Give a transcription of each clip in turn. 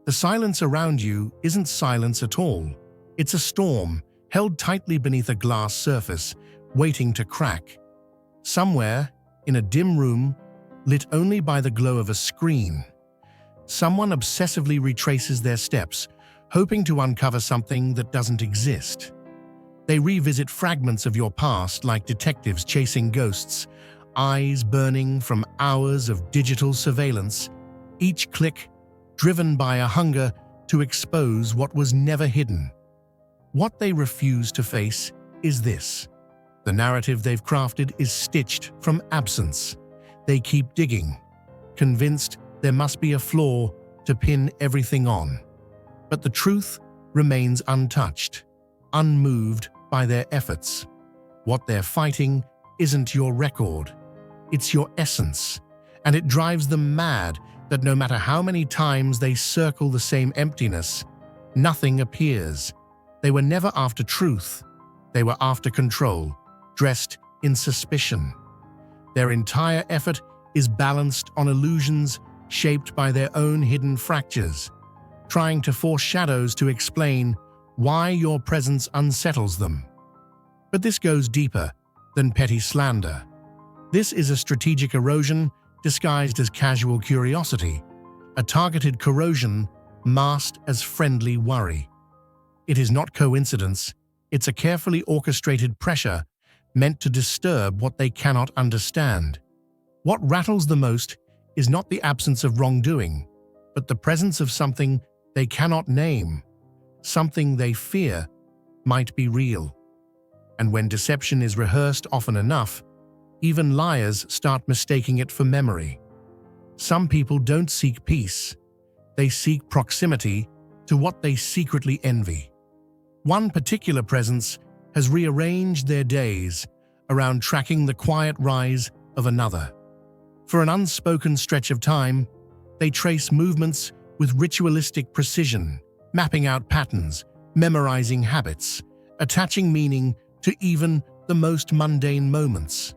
The silence around you isn't silence at all. It's a storm, held tightly beneath a glass surface, waiting to crack. Somewhere, in a dim room, lit only by the glow of a screen, someone obsessively retraces their steps, hoping to uncover something that doesn't exist. They revisit fragments of your past like detectives chasing ghosts, eyes burning from hours of digital surveillance, each click driven by a hunger to expose what was never hidden. What they refuse to face is this. The narrative they've crafted is stitched from absence. They keep digging, convinced there must be a flaw to pin everything on. But the truth remains untouched, unmoved by their efforts. What they're fighting isn't your record, it's your essence, and it drives them mad that no matter how many times they circle the same emptiness, nothing appears. They were never after truth, they were after control, dressed in suspicion. Their entire effort is balanced on illusions shaped by their own hidden fractures, trying to force shadows to explain why your presence unsettles them. But this goes deeper than petty slander. This is a strategic erosion disguised as casual curiosity, a targeted corrosion masked as friendly worry. It is not coincidence, it's a carefully orchestrated pressure meant to disturb what they cannot understand. What rattles the most is not the absence of wrongdoing, but the presence of something they cannot name, something they fear might be real. And when deception is rehearsed often enough, even liars start mistaking it for memory. Some people don't seek peace, they seek proximity to what they secretly envy. One particular presence has rearranged their days around tracking the quiet rise of another. For an unspoken stretch of time, they trace movements with ritualistic precision, mapping out patterns, memorizing habits, attaching meaning to even the most mundane moments.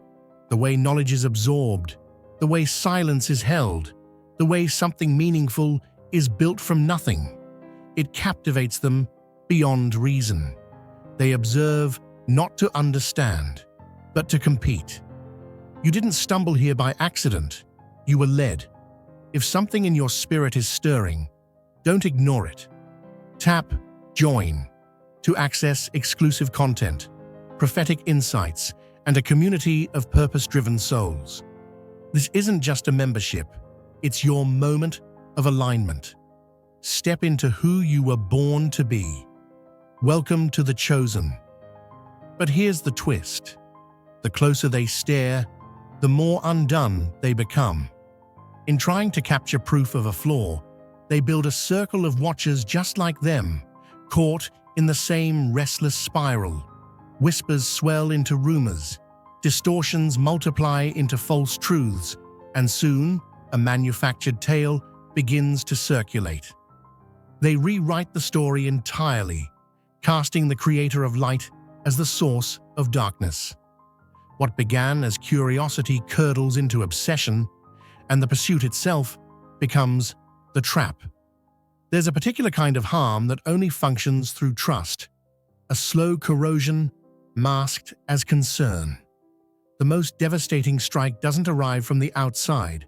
The way knowledge is absorbed, the way silence is held, the way something meaningful is built from nothing. It captivates them beyond reason. They observe not to understand, but to compete. You didn't stumble here by accident, you were led. If something in your spirit is stirring, don't ignore it. Tap Join to access exclusive content, prophetic insights, and a community of purpose-driven souls. This isn't just a membership, it's your moment of alignment. Step into who you were born to be. Welcome to the chosen. But here's the twist. The closer they stare, the more undone they become. In trying to capture proof of a flaw, they build a circle of watchers just like them, caught in the same restless spiral. Whispers swell into rumors, distortions multiply into false truths, and soon a manufactured tale begins to circulate. They rewrite the story entirely, casting the creator of light as the source of darkness. What began as curiosity curdles into obsession, and the pursuit itself becomes the trap. There's a particular kind of harm that only functions through trust, a slow corrosion masked as concern. The most devastating strike doesn't arrive from the outside,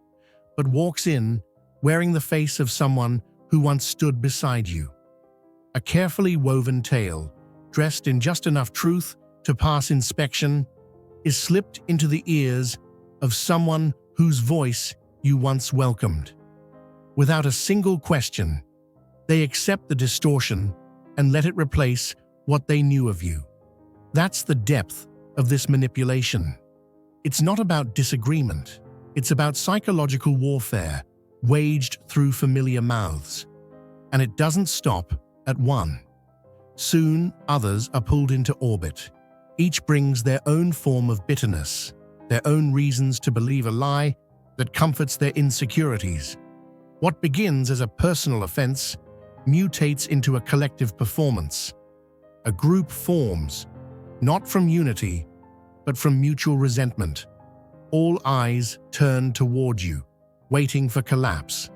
but walks in wearing the face of someone who once stood beside you. A carefully woven tale, dressed in just enough truth to pass inspection, is slipped into the ears of someone whose voice you once welcomed. Without a single question, they accept the distortion and let it replace what they knew of you. That's the depth of this manipulation. It's not about disagreement. It's about psychological warfare waged through familiar mouths. And it doesn't stop at one. Soon, others are pulled into orbit. Each brings their own form of bitterness, their own reasons to believe a lie that comforts their insecurities. What begins as a personal offense mutates into a collective performance. A group forms, not from unity, but from mutual resentment. All eyes turn toward you, waiting for collapse.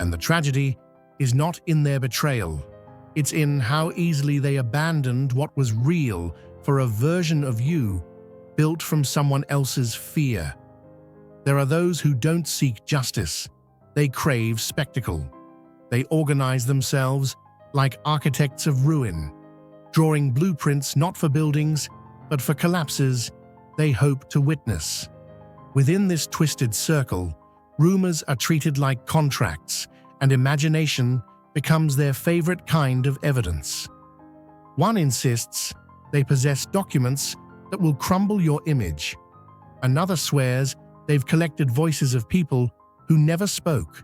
And the tragedy is not in their betrayal. It's in how easily they abandoned what was real for a version of you built from someone else's fear. There are those who don't seek justice. They crave spectacle. They organize themselves like architects of ruin, drawing blueprints not for buildings, but for collapses they hope to witness. Within this twisted circle, rumors are treated like contracts, and imagination becomes their favorite kind of evidence. One insists they possess documents that will crumble your image. Another swears they've collected voices of people who never spoke.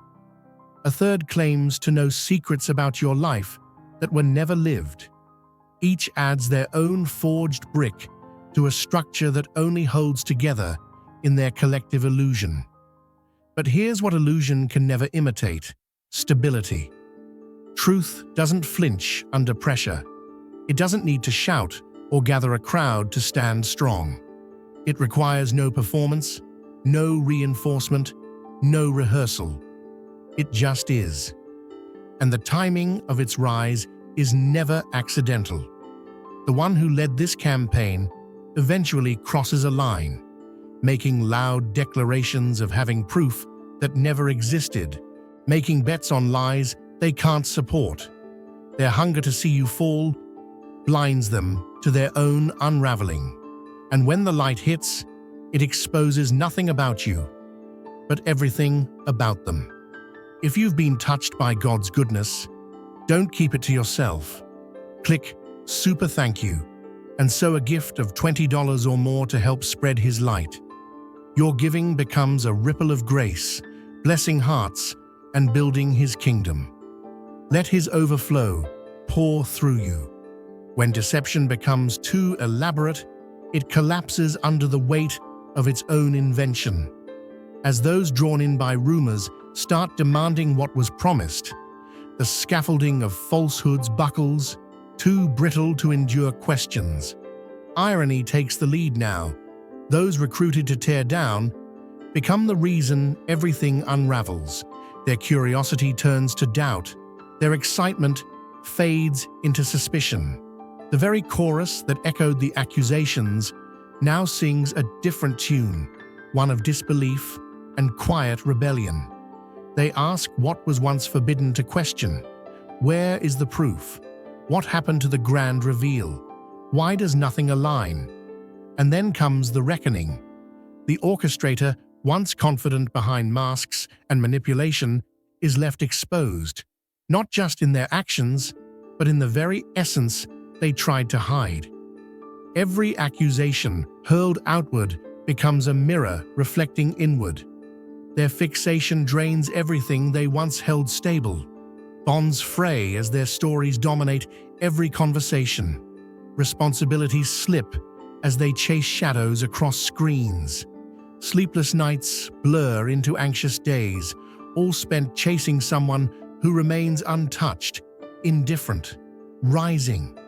A third claims to know secrets about your life that were never lived. Each adds their own forged brick to a structure that only holds together in their collective illusion. But here's what illusion can never imitate: stability. Truth doesn't flinch under pressure. It doesn't need to shout or gather a crowd to stand strong. It requires no performance, no reinforcement, no rehearsal. It just is. And the timing of its rise is never accidental. The one who led this campaign eventually crosses a line, making loud declarations of having proof that never existed, making bets on lies they can't support. Their hunger to see you fall blinds them to their own unraveling. And when the light hits, it exposes nothing about you, but everything about them. If you've been touched by God's goodness, don't keep it to yourself. Click Super Thank You and sow a gift of $20 or more to help spread His light. Your giving becomes a ripple of grace, blessing hearts and building His kingdom. Let His overflow pour through you. When deception becomes too elaborate, it collapses under the weight of its own invention. As those drawn in by rumors start demanding what was promised, the scaffolding of falsehoods buckles, too brittle to endure questions. Irony takes the lead now. Those recruited to tear down become the reason everything unravels. Their curiosity turns to doubt. Their excitement fades into suspicion. The very chorus that echoed the accusations now sings a different tune, one of disbelief and quiet rebellion. They ask what was once forbidden to question. Where is the proof? What happened to the grand reveal? Why does nothing align? And then comes the reckoning. The orchestrator, once confident behind masks and manipulation, is left exposed, not just in their actions, but in the very essence they tried to hide. Every accusation hurled outward becomes a mirror reflecting inward. Their fixation drains everything they once held stable. Bonds fray as their stories dominate every conversation. Responsibilities slip as they chase shadows across screens. Sleepless nights blur into anxious days, all spent chasing someone who remains untouched, indifferent, rising.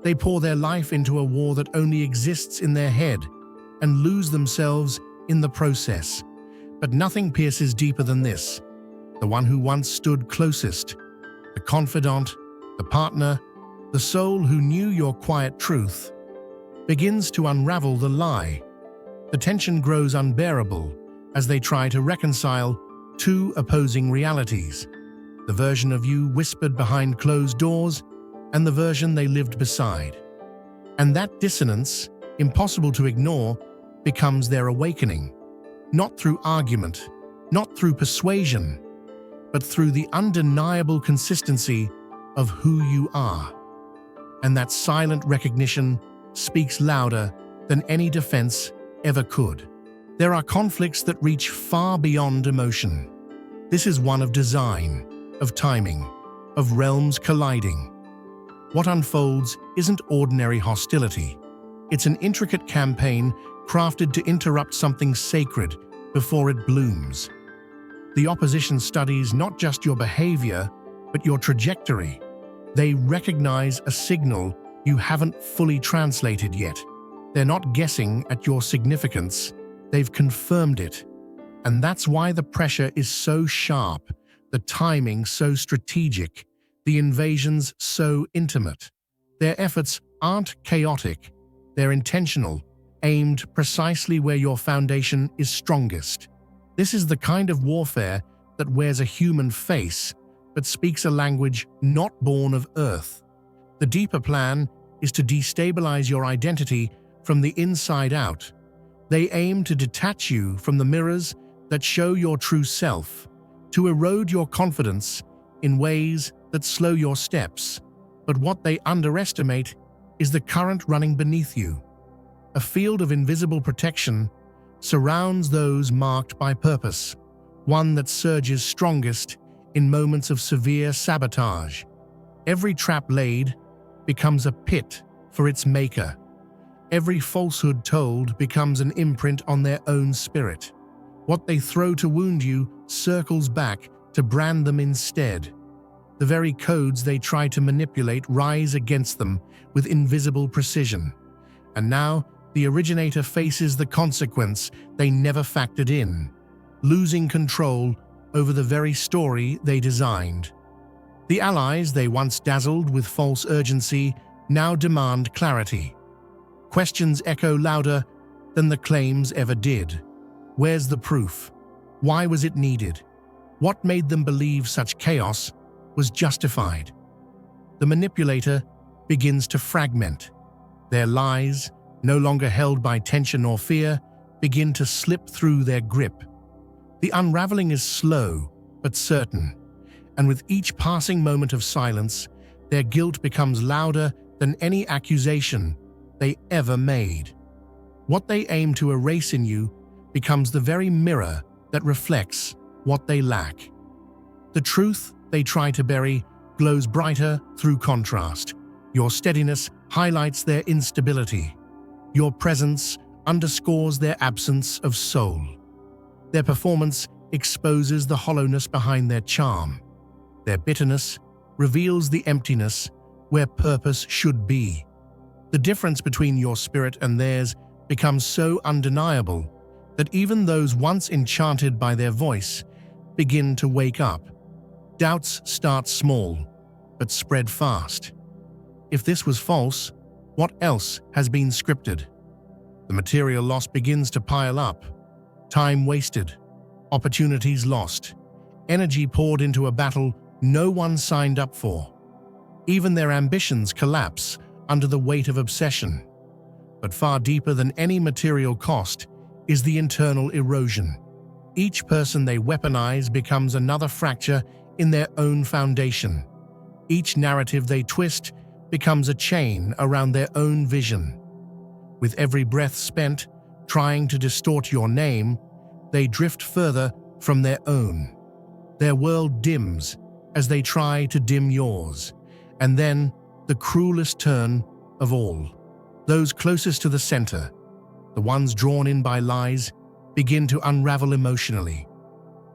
They pour their life into a war that only exists in their head and lose themselves in the process. But nothing pierces deeper than this. The one who once stood closest, the confidant, the partner, the soul who knew your quiet truth, begins to unravel the lie. The tension grows unbearable as they try to reconcile two opposing realities: the version of you whispered behind closed doors and the version they lived beside. And that dissonance, impossible to ignore, becomes their awakening. Not through argument, not through persuasion, but through the undeniable consistency of who you are. And that silent recognition speaks louder than any defense ever could. There are conflicts that reach far beyond emotion. This is one of design, of timing, of realms colliding. What unfolds isn't ordinary hostility. It's an intricate campaign crafted to interrupt something sacred before it blooms. The opposition studies not just your behavior, but your trajectory. They recognize a signal you haven't fully translated yet. They're not guessing at your significance, they've confirmed it. And that's why the pressure is so sharp. the timing so strategic, the invasions so intimate. Their efforts aren't chaotic, they're intentional, aimed precisely where your foundation is strongest. This is the kind of warfare that wears a human face, but speaks a language not born of earth. The deeper plan is to destabilize your identity from the inside out. They aim to detach you from the mirrors that show your true self, to erode your confidence in ways that slow your steps. But what they underestimate is the current running beneath you. A field of invisible protection surrounds those marked by purpose, one that surges strongest in moments of severe sabotage. Every trap laid becomes a pit for its maker. Every falsehood told becomes an imprint on their own spirit. What they throw to wound you circles back to brand them instead. The very codes they try to manipulate rise against them with invisible precision. And now, the originator faces the consequence they never factored in, losing control over the very story they designed. The allies they once dazzled with false urgency now demand clarity. Questions echo louder than the claims ever did. Where's the proof? Why was it needed? What made them believe such chaos was justified? The manipulator begins to fragment. Their lies, no longer held by tension or fear, begin to slip through their grip. The unraveling is slow but certain, and with each passing moment of silence, their guilt becomes louder than any accusation they ever made. What they aim to erase in you becomes the very mirror that reflects what they lack. The truth they try to bury glows brighter through contrast. Your steadiness highlights their instability. Your presence underscores their absence of soul. Their performance exposes the hollowness behind their charm. Their bitterness reveals the emptiness where purpose should be. The difference between your spirit and theirs becomes so undeniable that even those once enchanted by their voice begin to wake up. Doubts start small, but spread fast. If this was false, what else has been scripted? The material loss begins to pile up. Time wasted, opportunities lost, energy poured into a battle no one signed up for. Even their ambitions collapse under the weight of obsession. But far deeper than any material cost is the internal erosion. Each person they weaponize becomes another fracture in their own foundation. Each narrative they twist becomes a chain around their own vision. With every breath spent trying to distort your name, they drift further from their own. Their world dims as they try to dim yours. And then, the cruelest turn of all. Those closest to the center, the ones drawn in by lies, begin to unravel emotionally.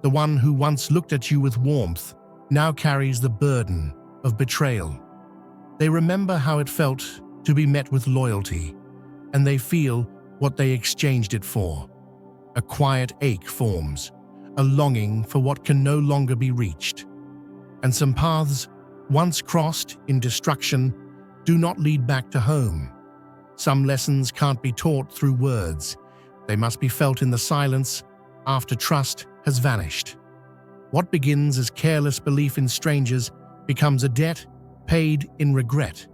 The one who once looked at you with warmth now carries the burden of betrayal. They remember how it felt to be met with loyalty, and they feel what they exchanged it for. A quiet ache forms, a longing for what can no longer be reached. And some paths, once crossed in destruction, do not lead back to home. Some lessons can't be taught through words. They must be felt in the silence after trust has vanished. What begins as careless belief in strangers becomes a debt paid in regret.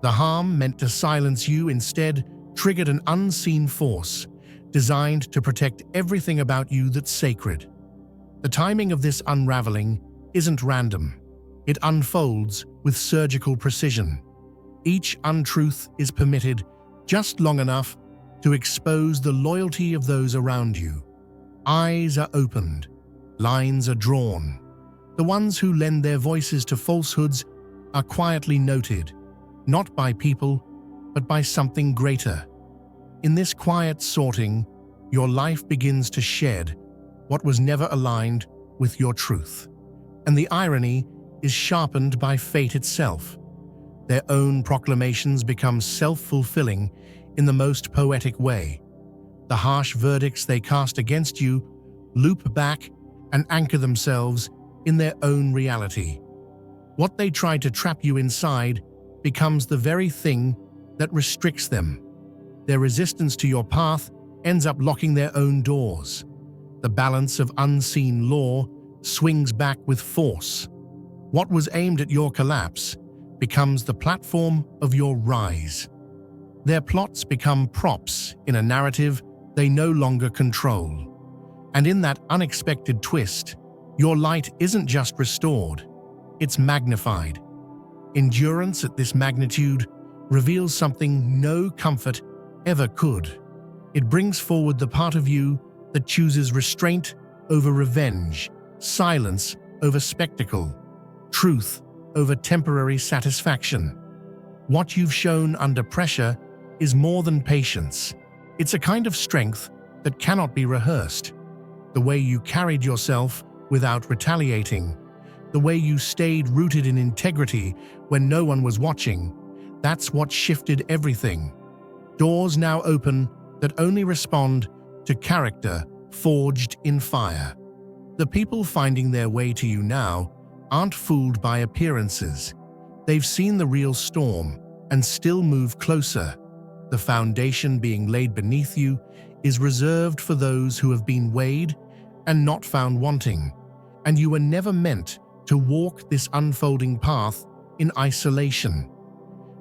The harm meant to silence you instead triggered an unseen force designed to protect everything about you that's sacred. The timing of this unraveling isn't random. It unfolds with surgical precision. Each untruth is permitted just long enough to expose the loyalty of those around you. Eyes are opened, lines are drawn. The ones who lend their voices to falsehoods are quietly noted, not by people, but by something greater. In this quiet sorting, your life begins to shed what was never aligned with your truth. And the irony is sharpened by fate itself. Their own proclamations become self-fulfilling in the most poetic way. The harsh verdicts they cast against you loop back and anchor themselves in their own reality. What they tried to trap you inside becomes the very thing that restricts them. Their resistance to your path ends up locking their own doors. The balance of unseen law swings back with force. What was aimed at your collapse becomes the platform of your rise. Their plots become props in a narrative they no longer control. And in that unexpected twist, your light isn't just restored, it's magnified. Endurance at this magnitude reveals something no comfort ever could. It brings forward the part of you that chooses restraint over revenge, silence over spectacle, truth over temporary satisfaction. What you've shown under pressure is more than patience. It's a kind of strength that cannot be rehearsed. The way you carried yourself without retaliating, the way you stayed rooted in integrity when no one was watching, that's what shifted everything. Doors now open that only respond to character forged in fire. The people finding their way to you now aren't fooled by appearances. They've seen the real storm and still move closer. The foundation being laid beneath you is reserved for those who have been weighed and not found wanting, and you were never meant to walk this unfolding path in isolation.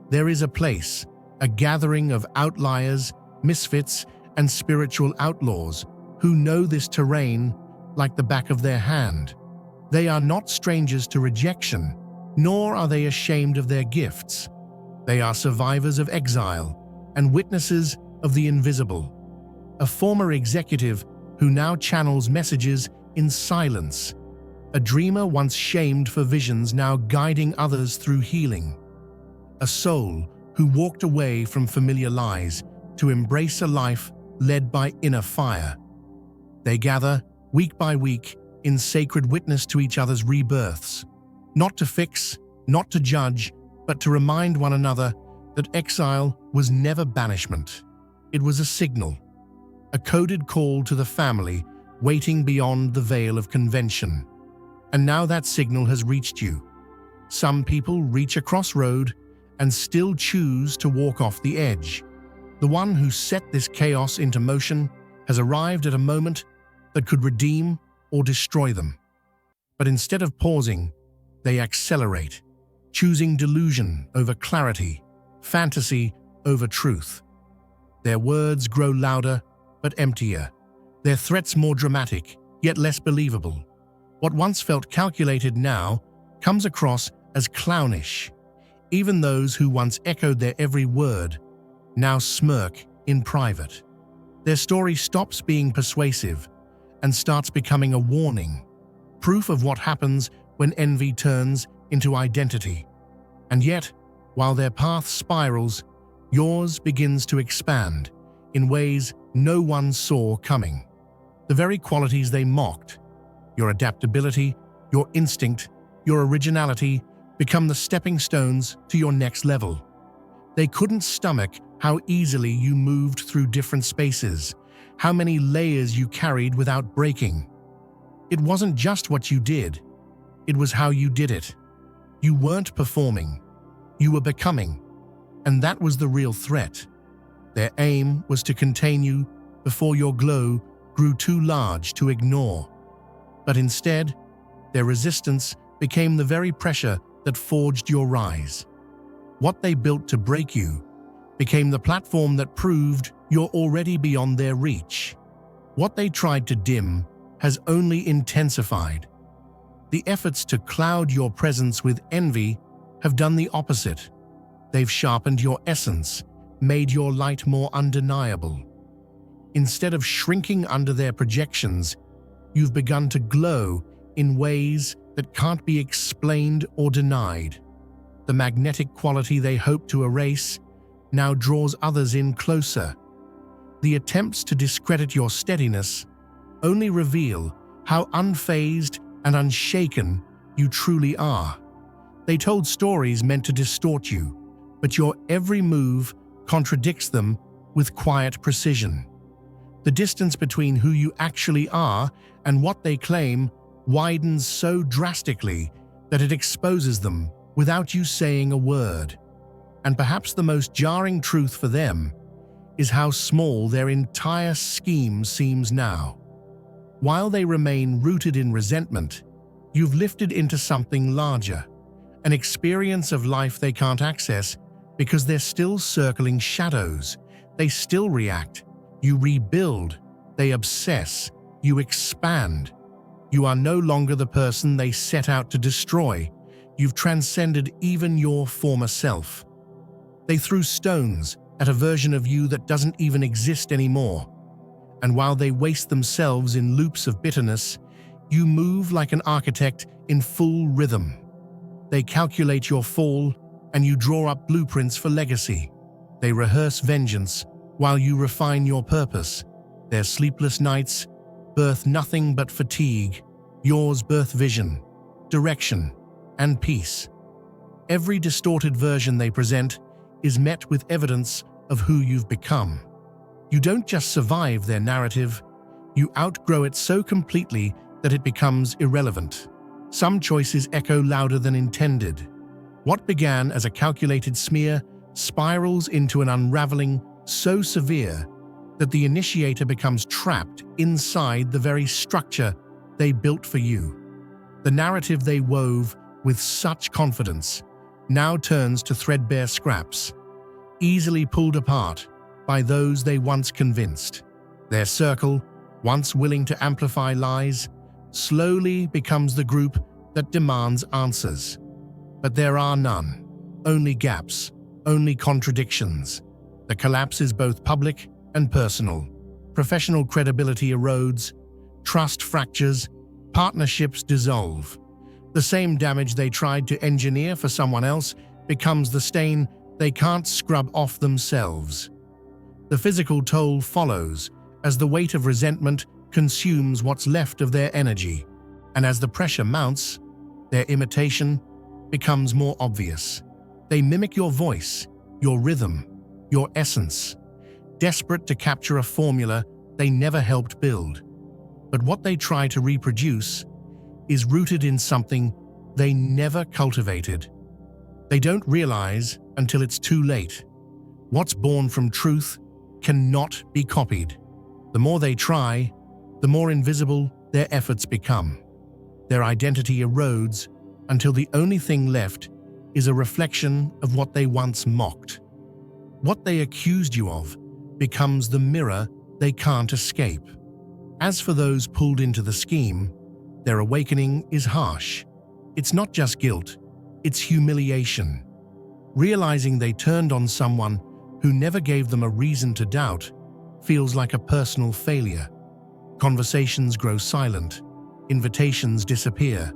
There is a place, a gathering of outliers, misfits, and spiritual outlaws who know this terrain like the back of their hand. They are not strangers to rejection, nor are they ashamed of their gifts. They are survivors of exile and witnesses of the invisible. A former executive who now channels messages in silence. A dreamer once shamed for visions now guiding others through healing. A soul who walked away from familiar lies to embrace a life led by inner fire. They gather, week by week, in sacred witness to each other's rebirths, not to fix, not to judge, but to remind one another that exile was never banishment. It was a signal, a coded call to the family waiting beyond the veil of convention. And now that signal has reached you. Some people reach a crossroad and still choose to walk off the edge. The one who set this chaos into motion has arrived at a moment that could redeem or destroy them. But instead of pausing, they accelerate, choosing delusion over clarity, fantasy over truth. Their words grow louder but emptier, their threats more dramatic, yet less believable. What once felt calculated now comes across as clownish. Even those who once echoed their every word now smirk in private. Their story stops being persuasive and starts becoming a warning, proof of what happens when envy turns into identity. And yet, while their path spirals, yours begins to expand in ways no one saw coming. The very qualities they mocked, your adaptability, your instinct, your originality, become the stepping stones to your next level. They couldn't stomach how easily you moved through different spaces, how many layers you carried without breaking. It wasn't just what you did, it was how you did it. You weren't performing, you were becoming, and that was the real threat. Their aim was to contain you before your glow grew too large to ignore. But instead, their resistance became the very pressure that forged your rise. What they built to break you became the platform that proved you're already beyond their reach. What they tried to dim has only intensified. The efforts to cloud your presence with envy have done the opposite. They've sharpened your essence, made your light more undeniable. Instead of shrinking under their projections, you've begun to glow in ways that can't be explained or denied. The magnetic quality they hope to erase now draws others in closer. The attempts to discredit your steadiness only reveal how unfazed and unshaken you truly are. They told stories meant to distort you, but your every move contradicts them with quiet precision. The distance between who you actually are and what they claim widens so drastically that it exposes them without you saying a word. And perhaps the most jarring truth for them is how small their entire scheme seems now. While they remain rooted in resentment, you've lifted into something larger, an experience of life they can't access because they're still circling shadows. They still react. You rebuild. They obsess. You expand. You are no longer the person they set out to destroy. You've transcended even your former self. They threw stones at a version of you that doesn't even exist anymore. And while they waste themselves in loops of bitterness, you move like an architect in full rhythm. They calculate your fall, and you draw up blueprints for legacy. They rehearse vengeance while you refine your purpose. Their sleepless nights birth nothing but fatigue. Yours birth vision, direction, and peace. Every distorted version they present is met with evidence of who you've become. You don't just survive their narrative, you outgrow it so completely that it becomes irrelevant. Some choices echo louder than intended. What began as a calculated smear spirals into an unraveling so severe that the initiator becomes trapped inside the very structure they built for you. The narrative they wove with such confidence now turns to threadbare scraps, easily pulled apart by those they once convinced. Their circle, once willing to amplify lies, slowly becomes the group that demands answers. But there are none, only gaps, only contradictions. The collapse is both public and personal. Professional credibility erodes, trust fractures, partnerships dissolve. The same damage they tried to engineer for someone else becomes the stain they can't scrub off themselves. The physical toll follows as the weight of resentment consumes what's left of their energy, and as the pressure mounts, their imitation becomes more obvious. They mimic your voice, your rhythm, your essence, desperate to capture a formula they never helped build. But what they try to reproduce is rooted in something they never cultivated. They don't realize until it's too late. What's born from truth cannot be copied. The more they try, the more invisible their efforts become. Their identity erodes until the only thing left is a reflection of what they once mocked. What they accused you of becomes the mirror they can't escape. As for those pulled into the scheme, their awakening is harsh. It's not just guilt, it's humiliation. Realizing they turned on someone who never gave them a reason to doubt feels like a personal failure. Conversations grow silent, invitations disappear.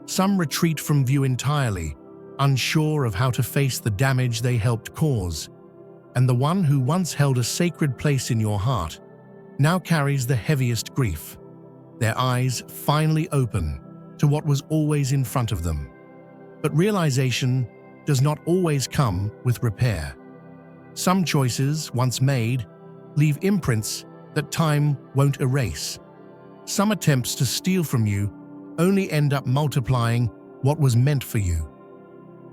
Some retreat from view entirely, unsure of how to face the damage they helped cause. And the one who once held a sacred place in your heart now carries the heaviest grief. Their eyes finally open to what was always in front of them. But realization does not always come with repair. Some choices, once made, leave imprints that time won't erase. Some attempts to steal from you only end up multiplying what was meant for you.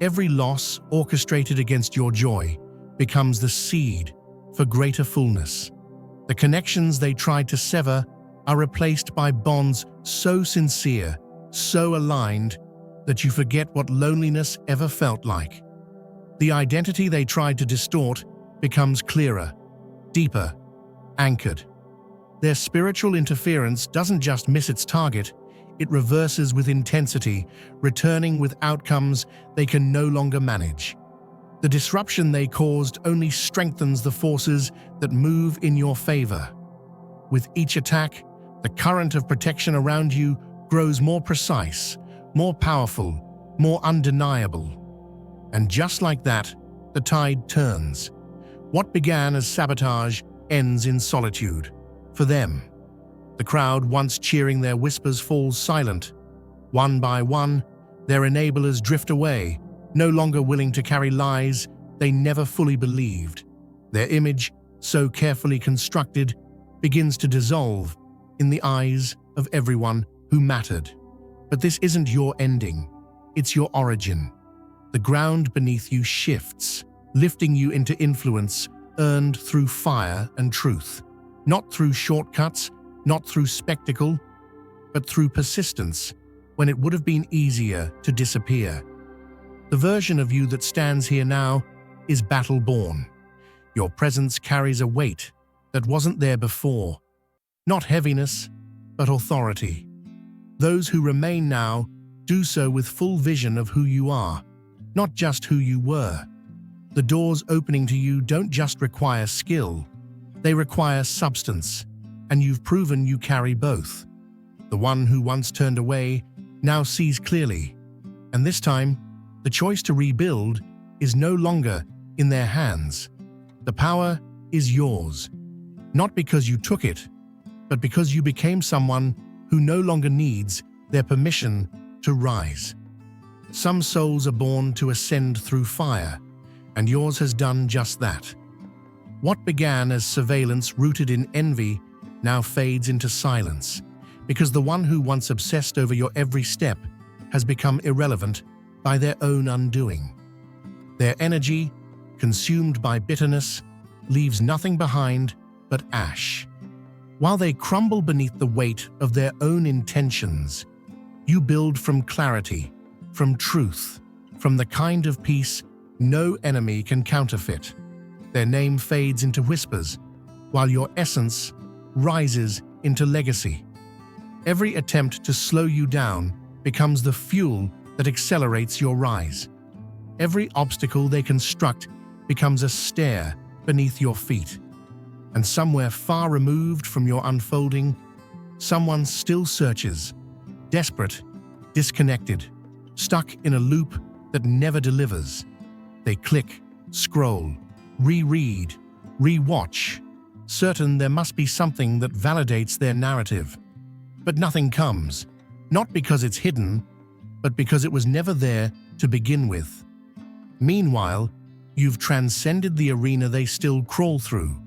Every loss orchestrated against your joy becomes the seed for greater fullness. The connections they tried to sever are replaced by bonds so sincere, so aligned, that you forget what loneliness ever felt like. The identity they tried to distort becomes clearer, deeper, anchored. Their spiritual interference doesn't just miss its target, it reverses with intensity, returning with outcomes they can no longer manage. The disruption they caused only strengthens the forces that move in your favor. With each attack, the current of protection around you grows more precise, more powerful, more undeniable. And just like that, the tide turns. What began as sabotage ends in solitude. For them, the crowd once cheering their whispers falls silent. One by one, their enablers drift away, no longer willing to carry lies they never fully believed. Their image, so carefully constructed, begins to dissolve in the eyes of everyone who mattered. But this isn't your ending, it's your origin. The ground beneath you shifts, lifting you into influence earned through fire and truth. Not through shortcuts, not through spectacle, but through persistence, when it would have been easier to disappear. The version of you that stands here now is battle-born. Your presence carries a weight that wasn't there before. Not heaviness, but authority. Those who remain now do so with full vision of who you are, not just who you were. The doors opening to you don't just require skill, they require substance, and you've proven you carry both. The one who once turned away now sees clearly, and this time, the choice to rebuild is no longer in their hands. The power is yours, not because you took it, but because you became someone who no longer needs their permission to rise. Some souls are born to ascend through fire, and yours has done just that. What began as surveillance rooted in envy now fades into silence, because the one who once obsessed over your every step has become irrelevant by their own undoing. Their energy, consumed by bitterness, leaves nothing behind but ash. While they crumble beneath the weight of their own intentions, you build from clarity, from truth, from the kind of peace no enemy can counterfeit. Their name fades into whispers, while your essence rises into legacy. Every attempt to slow you down becomes the fuel that accelerates your rise. Every obstacle they construct becomes a stair beneath your feet. And somewhere far removed from your unfolding, someone still searches, desperate, disconnected, stuck in a loop that never delivers. They click, scroll, reread, rewatch, certain there must be something that validates their narrative. But nothing comes, not because it's hidden, but because it was never there to begin with. Meanwhile, you've transcended the arena they still crawl through.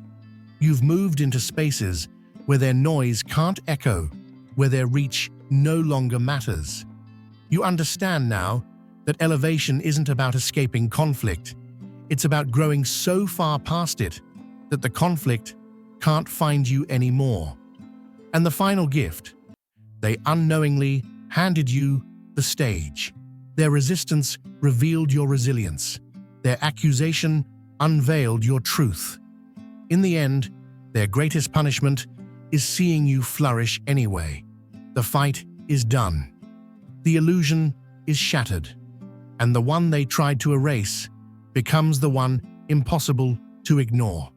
You've moved into spaces where their noise can't echo, where their reach no longer matters. You understand now that elevation isn't about escaping conflict. It's about growing so far past it that the conflict can't find you anymore. And the final gift, they unknowingly handed you the stage. Their resistance revealed your resilience. Their accusation unveiled your truth. In the end, their greatest punishment is seeing you flourish anyway. The fight is done. The illusion is shattered. And the one they tried to erase becomes the one impossible to ignore.